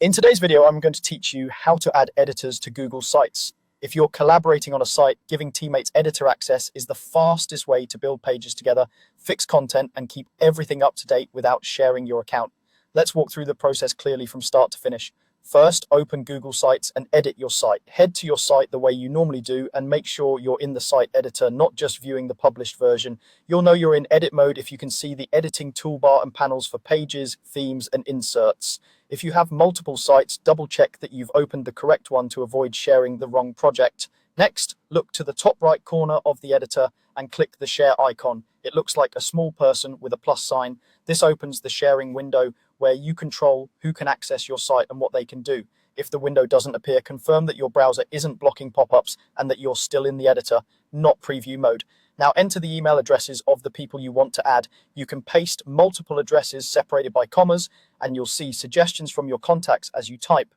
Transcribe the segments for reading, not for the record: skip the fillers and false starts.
In today's video, I'm going to teach you how to add editors to Google Sites. If you're collaborating on a site, giving teammates editor access is the fastest way to build pages together, fix content, and keep everything up to date without sharing your account. Let's walk through the process clearly from start to finish. First, open Google Sites and edit your site. Head to your site the way you normally do and make sure you're in the site editor, not just viewing the published version. You'll know you're in edit mode if you can see the editing toolbar and panels for pages, themes, and inserts. If you have multiple sites, double check that you've opened the correct one to avoid sharing the wrong project. Next, look to the top right corner of the editor and click the share icon. It looks like a small person with a plus sign. This opens the sharing window where you control who can access your site and what they can do. If the window doesn't appear, confirm that your browser isn't blocking pop-ups and that you're still in the editor, not preview mode. Now enter the email addresses of the people you want to add. You can paste multiple addresses separated by commas, and you'll see suggestions from your contacts as you type.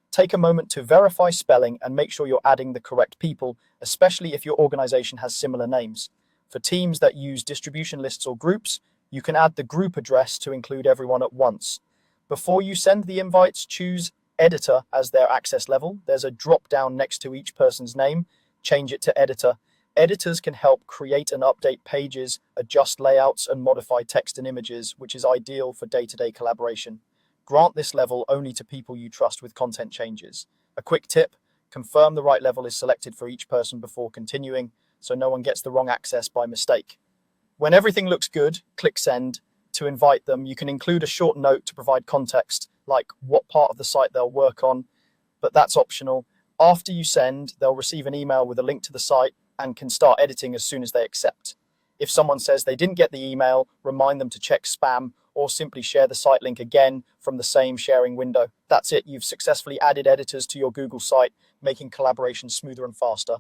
Take a moment to verify spelling and make sure you're adding the correct people, especially if your organization has similar names. For teams that use distribution lists or groups, you can add the group address to include everyone at once. Before you send the invites, choose Editor as their access level. There's a drop down next to each person's name. Change it to Editor. Editors can help create and update pages, adjust layouts, and modify text and images, which is ideal for day-to-day collaboration. Grant this level only to people you trust with content changes. A quick tip, confirm the right level is selected for each person before continuing, so no one gets the wrong access by mistake. When everything looks good, click Send. To invite them, you can include a short note to provide context, like what part of the site they'll work on, but that's optional. After you send, they'll receive an email with a link to the site and can start editing as soon as they accept. If someone says they didn't get the email, remind them to check spam or simply share the site link again from the same sharing window. That's it, you've successfully added editors to your Google site, making collaboration smoother and faster.